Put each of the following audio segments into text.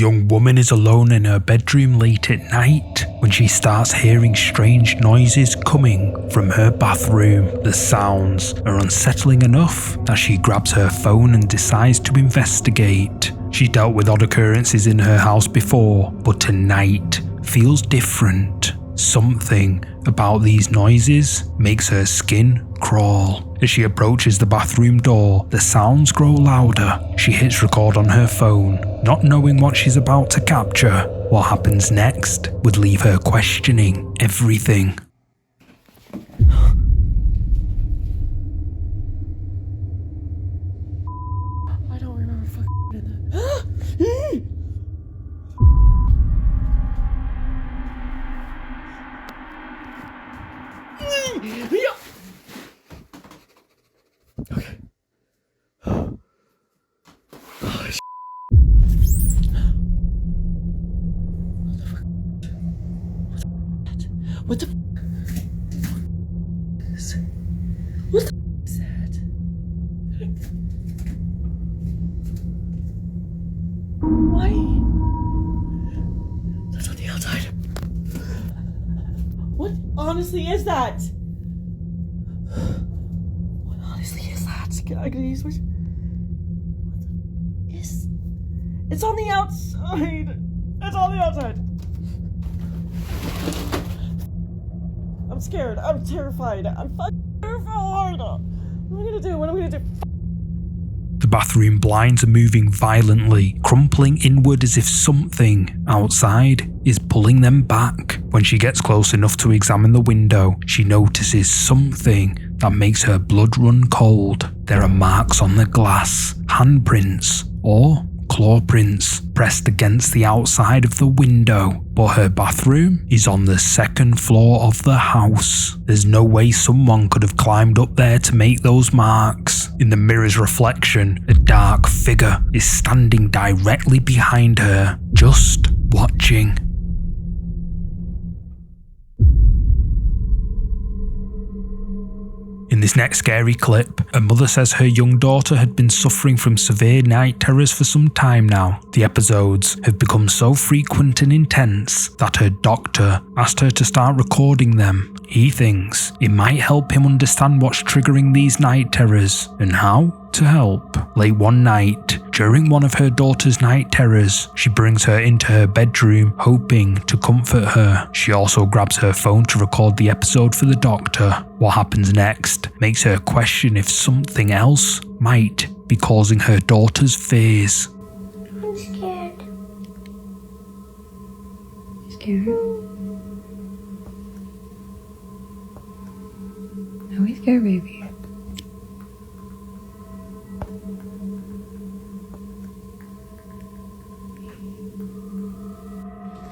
young woman is alone in her bedroom late at night when she starts hearing strange noises coming from her bathroom. The sounds are unsettling enough that she grabs her phone and decides to investigate. She dealt with odd occurrences in her house before, but tonight feels different. Something about these noises makes her skin crawl. As she approaches the bathroom door, the sounds grow louder. She hits record on her phone, not knowing what she's about to capture. What happens next would leave her questioning everything. I don't remember fucking doing that. Okay. What the is? What the is that? Why? That's on the outside. What honestly is that? What honestly is that? Can I use which? What the is? It's on the outside. It's on the outside. I'm scared. I'm terrified. I'm fucking terrified. What am I gonna do? What am I gonna do? The bathroom blinds are moving violently, crumpling inward as if something outside is pulling them back. When she gets close enough to examine the window, she notices something that makes her blood run cold. There are marks on the glass, handprints, or claw prints pressed against the outside of the window, but her bathroom is on the second floor of the house. There's no way someone could have climbed up there to make those marks. In the mirror's reflection, a dark figure is standing directly behind her, just watching. In this next scary clip, a mother says her young daughter had been suffering from severe night terrors for some time now. The episodes have become so frequent and intense that her doctor asked her to start recording them. He thinks it might help him understand what's triggering these night terrors and how to help. Late one night, during one of her daughter's night terrors, she brings her into her bedroom, hoping to comfort her. She also grabs her phone to record the episode for the doctor. What happens next makes her question if something else might be causing her daughter's fears. I'm scared. Scared? Are we scared, baby?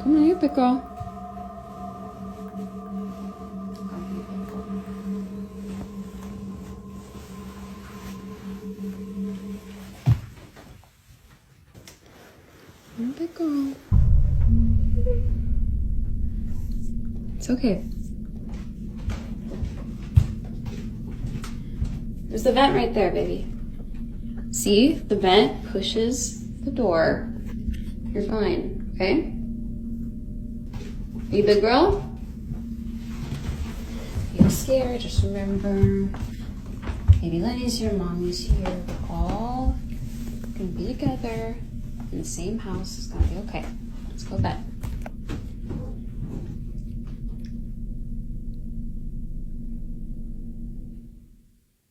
Come on, you big girl. You big girl. It's okay. There's the vent right there, baby. See? The vent pushes the door. You're fine, okay? You big girl? You're scared, just remember. Baby Lenny's here, Mommy's here. We're all gonna be together in the same house. It's gonna be okay. Let's go to bed.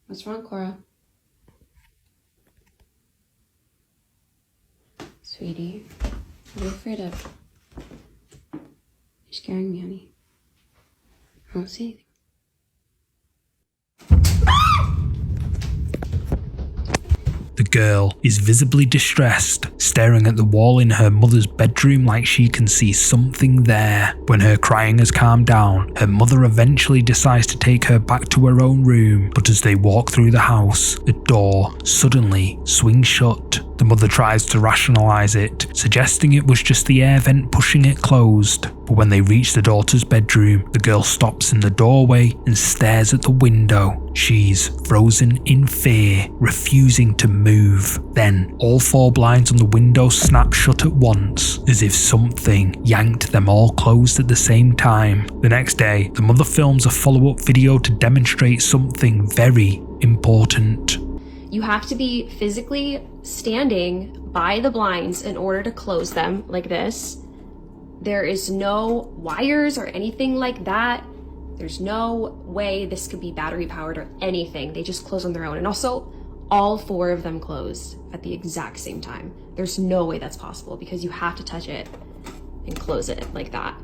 What's wrong, Cora? Sweetie, what are you afraid of? You're scaring me, honey. I don't see anything. The girl is visibly distressed, staring at the wall in her mother's bedroom like she can see something there. When her crying has calmed down, her mother eventually decides to take her back to her own room, but as they walk through the house, a door suddenly swings shut. The mother tries to rationalise it, suggesting it was just the air vent pushing it closed. But when they reach the daughter's bedroom, the girl stops in the doorway and stares at the window. She's frozen in fear, refusing to move. Then, all 4 blinds on the window snap shut at once, as if something yanked them all closed at the same time. The next day, the mother films a follow-up video to demonstrate something very important. You have to be physically standing by the blinds in order to close them like this. There is no wires or anything like that. There's no way this could be battery powered or anything. They just close on their own. And also, all 4 of them closed at the exact same time. There's no way that's possible because you have to touch it and close it like that.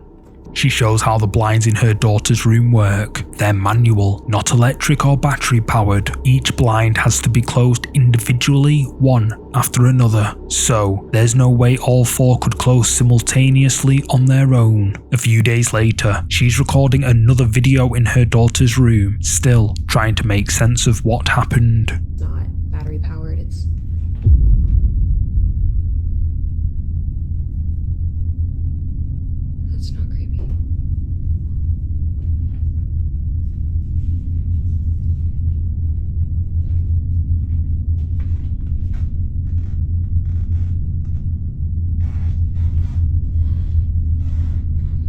She shows how the blinds in her daughter's room work. They're manual, not electric or battery powered. Each blind has to be closed individually, one after another. So there's no way all 4 could close simultaneously on their own. A few days later, she's recording another video in her daughter's room, still trying to make sense of what happened. It's not battery powered, it's... That's not creepy.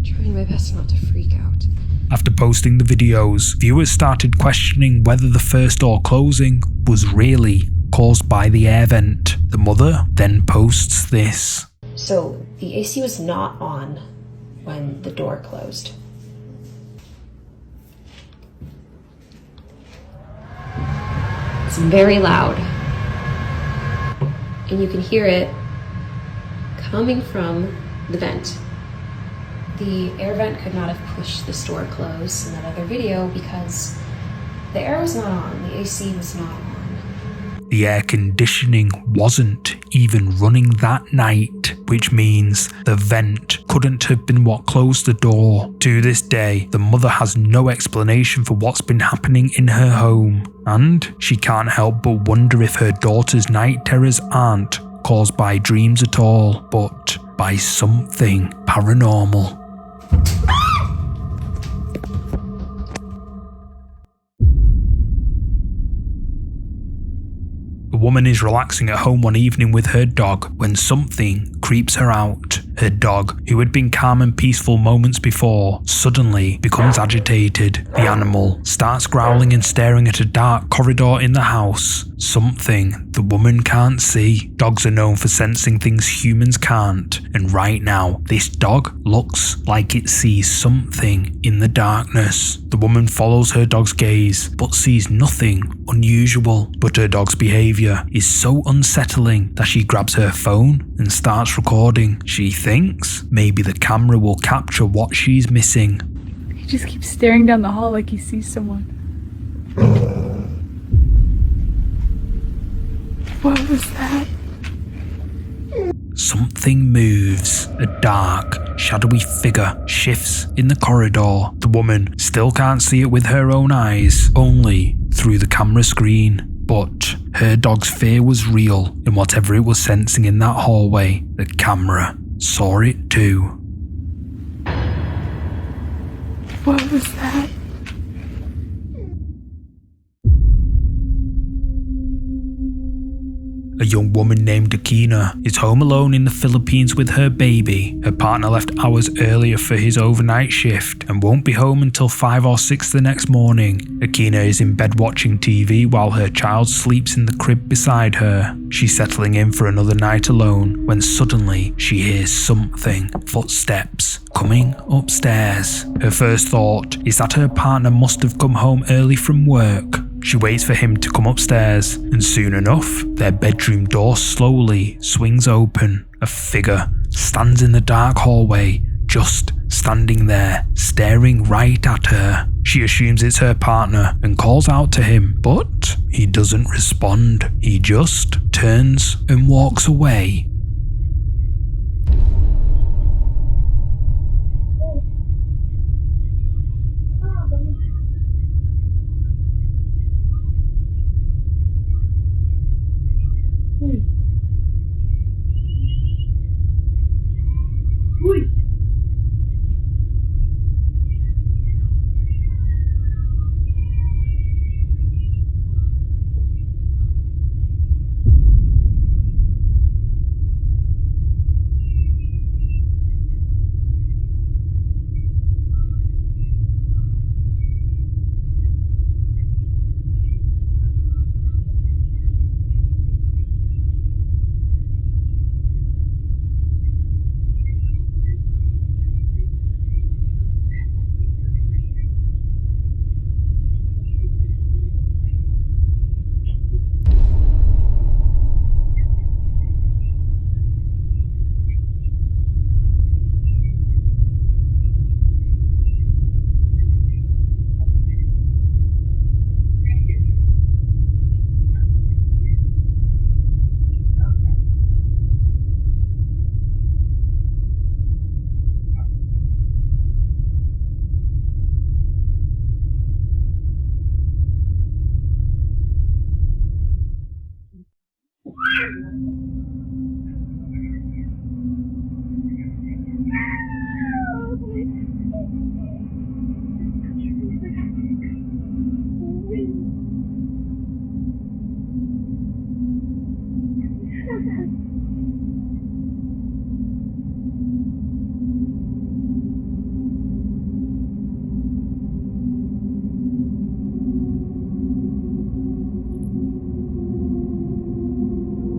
Trying my best not to freak out. After posting the videos, viewers started questioning whether the first door closing was really caused by the air vent. The mother then posts this. So the AC was not on when the door closed. It's very loud. And you can hear it coming from the vent. The air vent could not have pushed this door closed in that other video because the air was not on, the AC was not on. The air conditioning wasn't even running that night, which means the vent couldn't have been what closed the door. To this day, the mother has no explanation for what's been happening in her home, and she can't help but wonder if her daughter's night terrors aren't caused by dreams at all, but by something paranormal. A woman is relaxing at home one evening with her dog when something creeps her out. Her dog, who had been calm and peaceful moments before, suddenly becomes agitated. The animal starts growling and staring at a dark corridor in the house, something the woman can't see. Dogs are known for sensing things humans can't, and right now, this dog looks like it sees something in the darkness. The woman follows her dog's gaze, but sees nothing unusual. But her dog's behaviour is so unsettling that she grabs her phone and starts recording. She thinks maybe the camera will capture what she's missing. He just keeps staring down the hall like he sees someone. What was that? Something moves. A dark, shadowy figure shifts in the corridor. The woman still can't see it with her own eyes, only through the camera screen. But her dog's fear was real, and whatever it was sensing in that hallway, the camera saw it too. What was that? A young woman named Akina is home alone in the Philippines with her baby. Her partner left hours earlier for his overnight shift and won't be home until 5 or 6 the next morning. Akina is in bed watching TV while her child sleeps in the crib beside her. She's settling in for another night alone when suddenly she hears something, footsteps, coming upstairs. Her first thought is that her partner must have come home early from work. She waits for him to come upstairs, and soon enough, their bedroom door slowly swings open. A figure stands in the dark hallway, just standing there, staring right at her. She assumes it's her partner and calls out to him, but he doesn't respond. He just turns and walks away.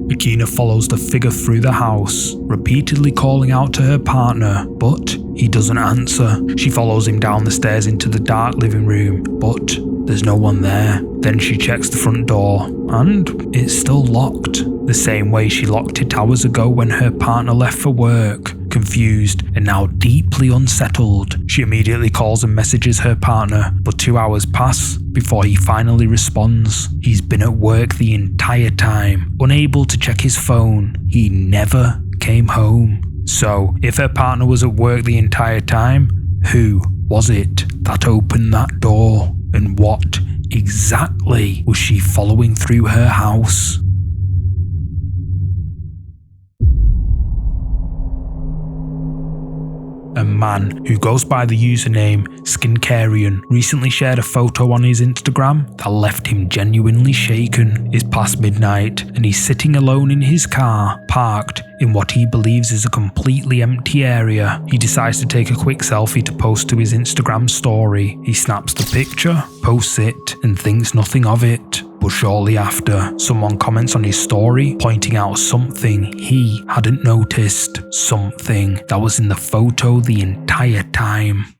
Akina follows the figure through the house, repeatedly calling out to her partner, but he doesn't answer. She follows him down the stairs into the dark living room, but there's no one there. Then she checks the front door, and it's still locked, the same way she locked it hours ago when her partner left for work. Confused and now deeply unsettled, she immediately calls and messages her partner, but 2 hours pass before he finally responds. He's been at work the entire time, unable to check his phone. He never came home. So, if her partner was at work the entire time, who was it that opened that door? And what exactly was she following through her house? A man who goes by the username Skincarian recently shared a photo on his Instagram that left him genuinely shaken. It's past midnight and he's sitting alone in his car, parked in what he believes is a completely empty area. He decides to take a quick selfie to post to his Instagram story. He snaps the picture, posts it, and thinks nothing of it. But shortly after, someone comments on his story, pointing out something he hadn't noticed, something that was in the photo the entire time.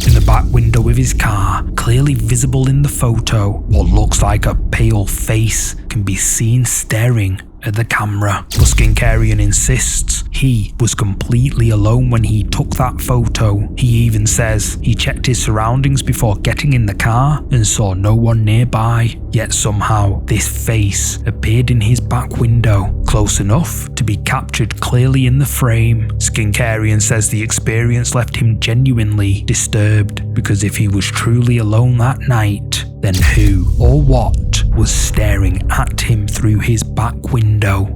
In the back window of his car, clearly visible in the photo, what looks like a pale face can be seen staring at the camera. But Skincarian insists he was completely alone when he took that photo. He even says he checked his surroundings before getting in the car and saw no one nearby. Yet somehow this face appeared in his back window, close enough to be captured clearly in the frame. Skincarian says the experience left him genuinely disturbed, because if he was truly alone that night, then who or what was staring at him through his back window?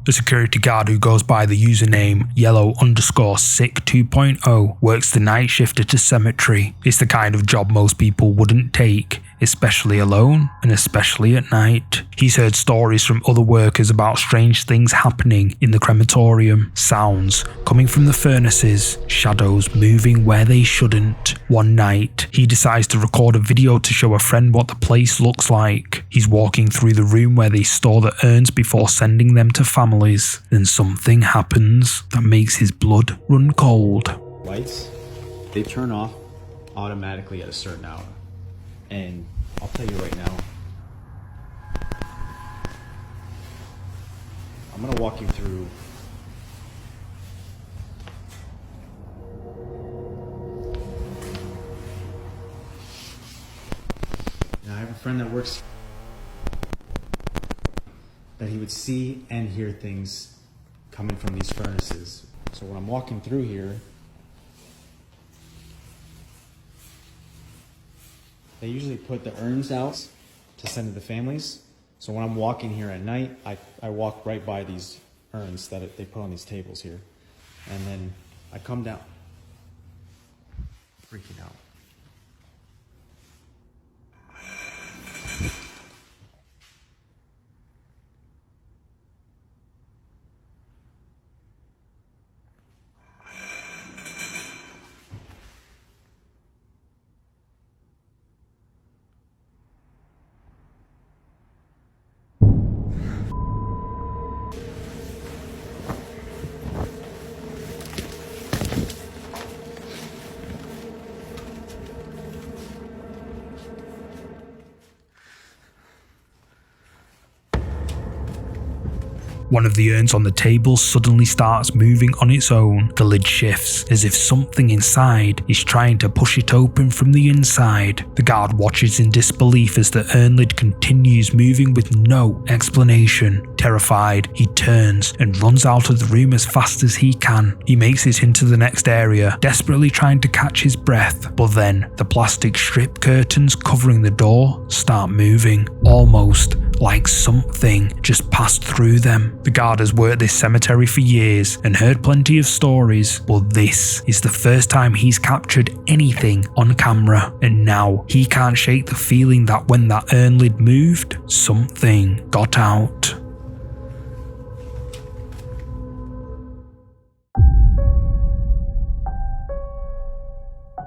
A security guard who goes by the username yellow_sick 2.0 works the night shift at a cemetery. It's the kind of job most people wouldn't take, especially alone and especially at night. He's heard stories from other workers about strange things happening in the crematorium. Sounds coming from the furnaces, shadows moving where they shouldn't. One night, he decides to record a video to show a friend what the place looks like. He's walking through the room where they store the urns before sending them to families. Then something happens that makes his blood run cold. Lights, they turn off automatically at a certain hour. And I'll tell you right now, I'm gonna walk you through now. I have a friend that works that he would see and hear things coming from these furnaces. So when I'm walking through here, they usually put the urns out to send to the families. So when I'm walking here at night, I walk right by these urns that they put on these tables here. And then I come down, freaking out. One of the urns on the table suddenly starts moving on its own. The lid shifts as if something inside is trying to push it open from the inside. The guard watches in disbelief as the urn lid continues moving with no explanation. Terrified, he turns and runs out of the room as fast as he can. He makes it into the next area, desperately trying to catch his breath, but then the plastic strip curtains covering the door start moving, almost like something just passed through them. The guard has worked this cemetery for years and heard plenty of stories, but this is the first time he's captured anything on camera, and now he can't shake the feeling that when that urn lid moved, something got out.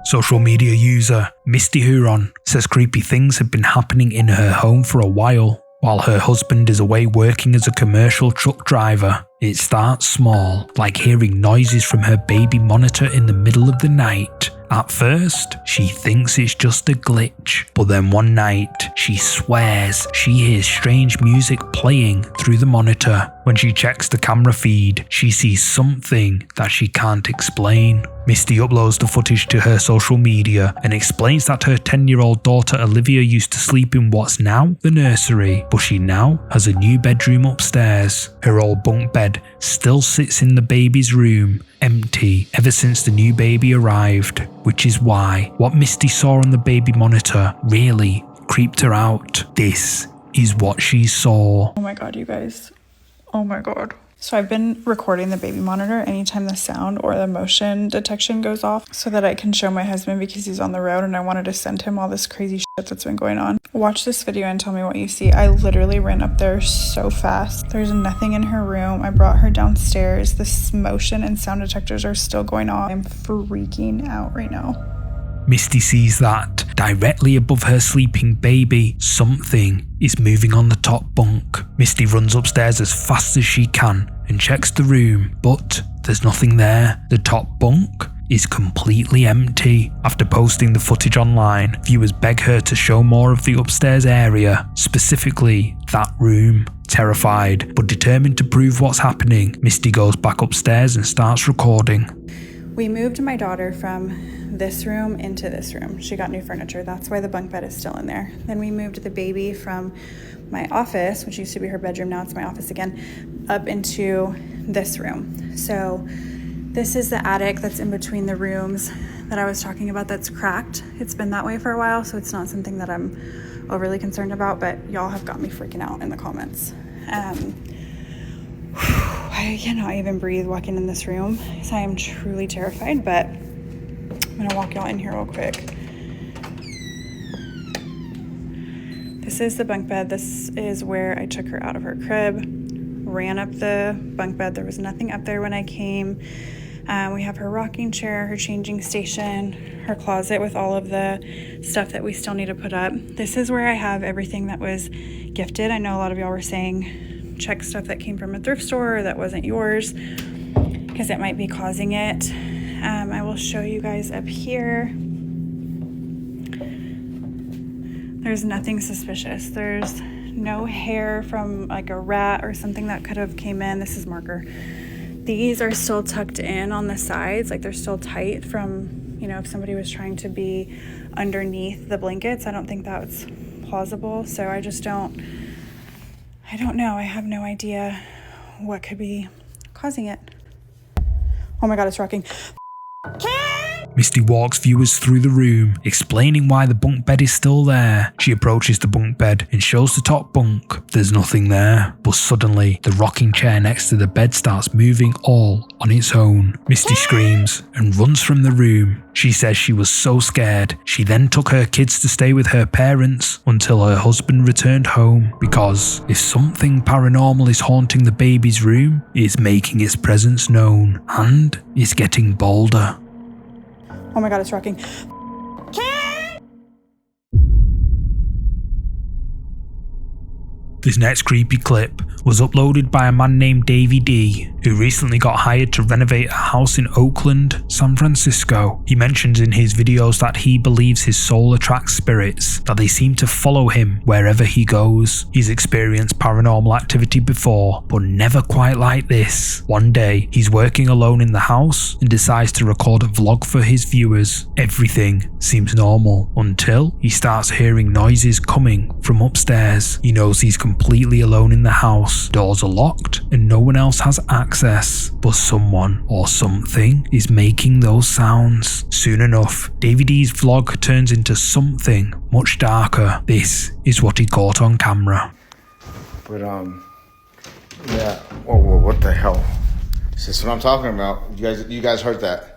Social media user Misty Huron says creepy things have been happening in her home for a while. While her husband is away working as a commercial truck driver, it starts small, like hearing noises from her baby monitor in the middle of the night. At first, she thinks it's just a glitch, but then one night, she swears she hears strange music playing through the monitor. When she checks the camera feed, she sees something that she can't explain. Misty uploads the footage to her social media and explains that her 10-year-old daughter Olivia used to sleep in what's now the nursery, but she now has a new bedroom upstairs. Her old bunk bed still sits in the baby's room, empty ever since the new baby arrived, which is why what Misty saw on the baby monitor really creeped her out. This is what she saw. Oh my god, you guys. Oh my god. So I've been recording the baby monitor anytime the sound or the motion detection goes off so that I can show my husband because he's on the road and I wanted to send him all this crazy shit that's been going on. Watch this video and tell me what you see. I literally ran up there so fast. There's nothing in her room. I brought her downstairs. This motion and sound detectors are still going on. I'm freaking out right now. Misty sees that directly above her sleeping baby, something is moving on the top bunk. Misty runs upstairs as fast as she can and checks the room, but there's nothing there. The top bunk is completely empty. After posting the footage online, viewers beg her to show more of the upstairs area, specifically that room. Terrified, but determined to prove what's happening, Misty goes back upstairs and starts recording. We moved my daughter from this room into this room. She got new furniture. That's why the bunk bed is still in there. Then we moved the baby from my office, which used to be her bedroom, now it's my office again, up into this room. So this is the attic that's in between the rooms that I was talking about that's cracked. It's been that way for a while, so it's not something that I'm overly concerned about, but y'all have got me freaking out in the comments. I cannot even breathe walking in this room, so I am truly terrified, but I'm gonna walk y'all in here real quick. This is the bunk bed. This is where I took her out of her crib, ran up the bunk bed. There was nothing up there when I came. We have her rocking chair, her changing station, her closet with all of the stuff that we still need to put up. This is where I have everything that was gifted. I know a lot of y'all were saying check stuff that came from a thrift store or that wasn't yours because it might be causing it. I will show you guys up here. There's nothing suspicious. There's no hair from like a rat or something that could have came in. This is marker. These are still tucked in on the sides, like they're still tight from, you know, if somebody was trying to be underneath the blankets. I don't think that's plausible. So I don't know. I have no idea what could be causing it. Oh my God, it's rocking. Misty walks viewers through the room, explaining why the bunk bed is still there. She approaches the bunk bed and shows the top bunk. There's nothing there, but suddenly the rocking chair next to the bed starts moving all on its own. Misty screams and runs from the room. She says she was so scared. She then took her kids to stay with her parents until her husband returned home, because if something paranormal is haunting the baby's room, it's making its presence known, and it's getting bolder. Oh my God, it's rocking. This next creepy clip was uploaded by a man named Davey D, who recently got hired to renovate a house in Oakland, San Francisco. He mentions in his videos that he believes his soul attracts spirits, that they seem to follow him wherever he goes. He's experienced paranormal activity before, but never quite like this. One day, he's working alone in the house and decides to record a vlog for his viewers. Everything seems normal until he starts hearing noises coming from upstairs. He knows he's completely alone in the house. Doors are locked and no one else has access, but someone or something is making those sounds. Soon enough, Davey D's vlog turns into something much darker. This is what he caught on camera. But yeah. Whoa, what the hell? This is what I'm talking about. You guys heard that?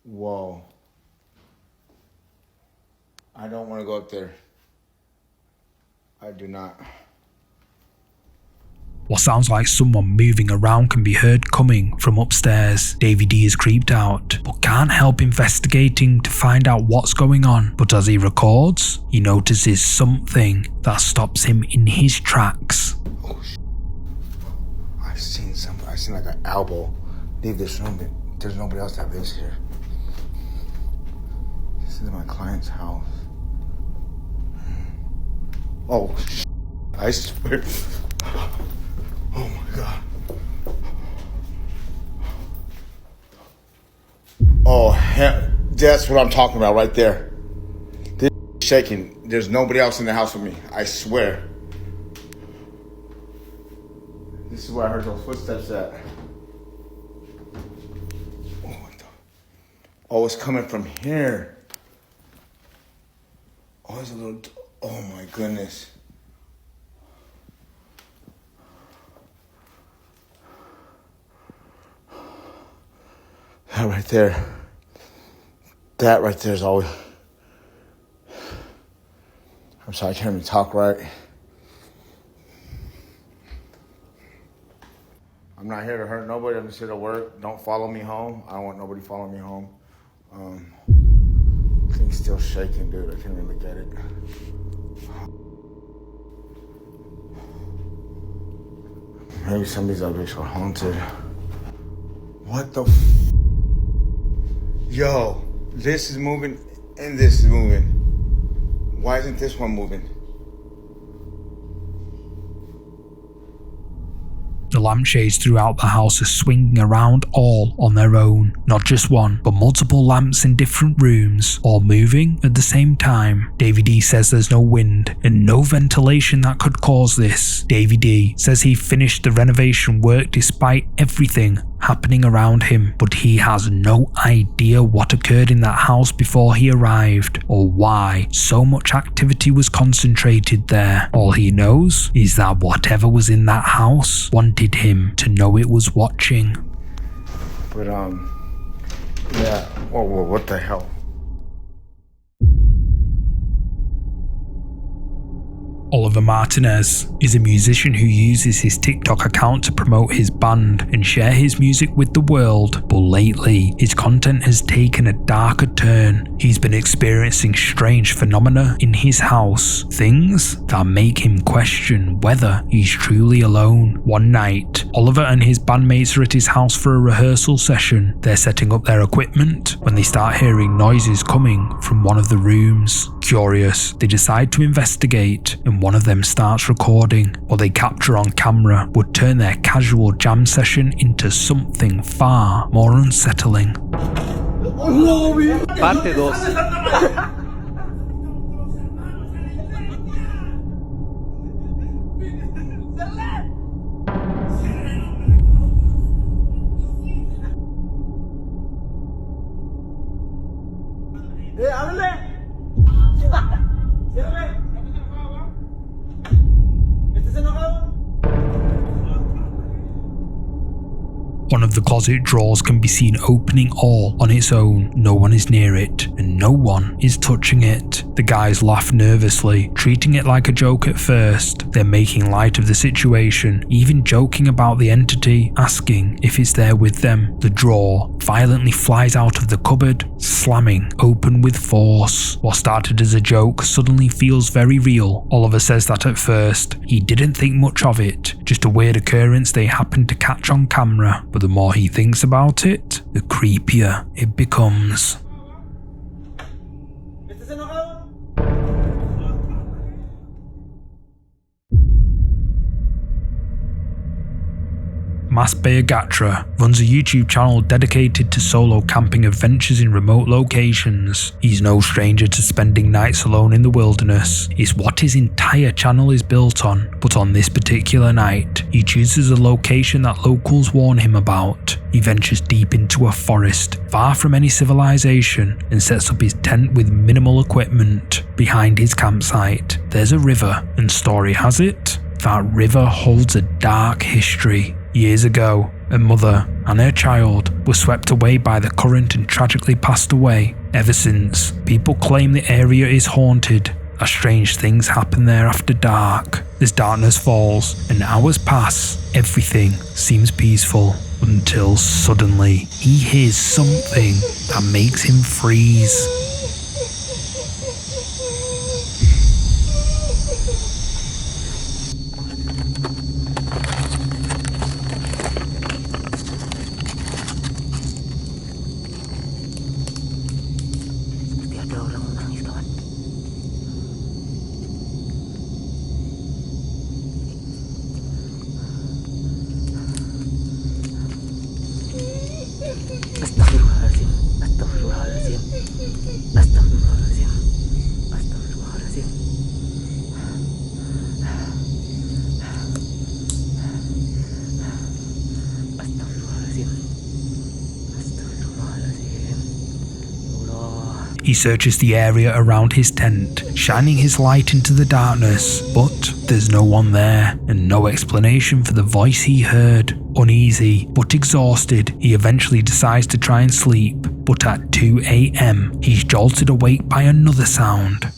Whoa. I don't want to go up there. I do not. What sounds like someone moving around can be heard coming from upstairs. Davey D is creeped out, but can't help investigating to find out what's going on. But as he records, he notices something that stops him in his tracks. Oh, I've seen like an elbow leave this room, but there's nobody else that lives here. This is my client's house. Oh, I swear. Oh my God. Oh, hell, that's what I'm talking about right there. This is shaking. There's nobody else in the house with me. I swear. This is where I heard those footsteps at. Oh, what the? Oh, it's coming from here. Oh, there's a little. Oh my goodness. That right there. That right there is always. I'm sorry, I can't even talk right. I'm not here to hurt nobody. I'm just here to work. Don't follow me home. I don't want nobody following me home. Thing's still shaking, dude. I can't even look at it. Maybe somebody's up here so haunted. What the Yo, this is moving and this is moving. Why isn't this one moving? The lampshades throughout the house are swinging around all on their own. Not just one, but multiple lamps in different rooms, all moving at the same time. Davey D says there's no wind and no ventilation that could cause this. Davey D says he finished the renovation work despite everything happening around him, but he has no idea what occurred in that house before he arrived, or why so much activity was concentrated there. All he knows is that whatever was in that house wanted him to know it was watching. But yeah. Whoa, what the hell? Oliver Martinez is a musician who uses his TikTok account to promote his band and share his music with the world, but lately his content has taken a darker turn. He's been experiencing strange phenomena in his house, things that make him question whether he's truly alone. One night, Oliver and his bandmates are at his house for a rehearsal session. They're setting up their equipment when they start hearing noises coming from one of the rooms. Curious, they decide to investigate, and one of them starts recording. What they capture on camera would turn their casual jam session into something far more unsettling. Parte 2. One of the closet drawers can be seen opening all on its own. No one is near it, and no one is touching it. The guys laugh nervously, treating it like a joke at first. They're making light of the situation, even joking about the entity, asking if it's there with them. The drawer violently flies out of the cupboard, slamming open with force. What started as a joke suddenly feels very real. Oliver says that at first, he didn't think much of it, just a weird occurrence they happened to catch on camera, but the more he thinks about it, the creepier it becomes. Masbaya Gatra runs a YouTube channel dedicated to solo camping adventures in remote locations. He's no stranger to spending nights alone in the wilderness. It's what his entire channel is built on, but on this particular night, he chooses a location that locals warn him about. He ventures deep into a forest, far from any civilization, and sets up his tent with minimal equipment. Behind his campsite, there's a river, and story has it, that river holds a dark history. Years ago, a mother and her child were swept away by the current and tragically passed away. Ever since, people claim the area is haunted, as strange things happen there after dark. As darkness falls and hours pass, everything seems peaceful, until suddenly he hears something that makes him freeze. He searches the area around his tent, shining his light into the darkness, but there's no one there, and no explanation for the voice he heard. Uneasy but exhausted, he eventually decides to try and sleep, but at 2 AM, he's jolted awake by another sound.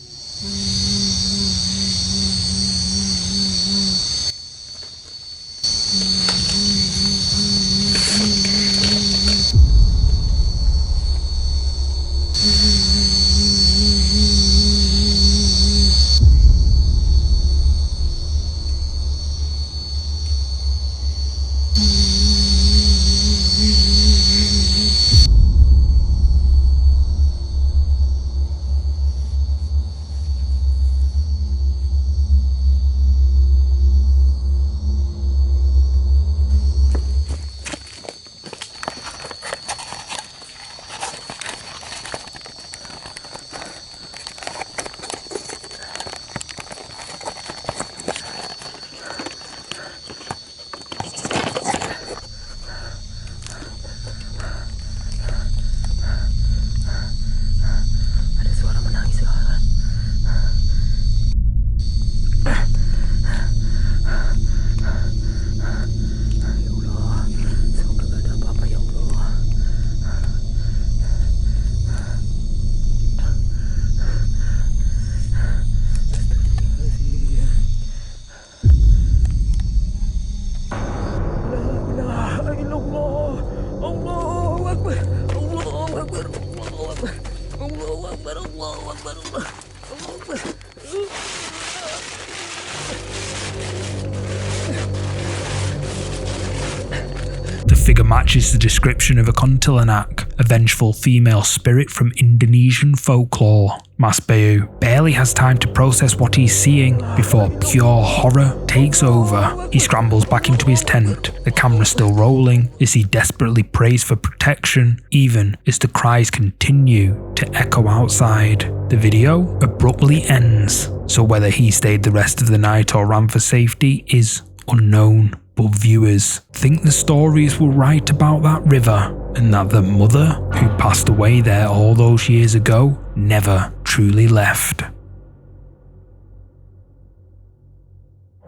The figure matches the description of a kuntilanak, a vengeful female spirit from Indonesian folklore. Masbeu barely has time to process what he's seeing before pure horror takes over. He scrambles back into his tent, the camera still rolling as he desperately prays for protection, even as the cries continue to echo outside. The video abruptly ends, so whether he stayed the rest of the night or ran for safety is unknown. But viewers think the stories were right about that river, and that the mother who passed away there all those years ago never truly left.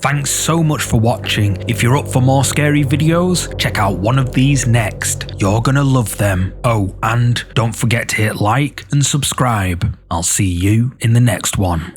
Thanks so much for watching. If you're up for more scary videos, check out one of these next. You're gonna love them. Oh, and don't forget to hit like and subscribe. I'll see you in the next one.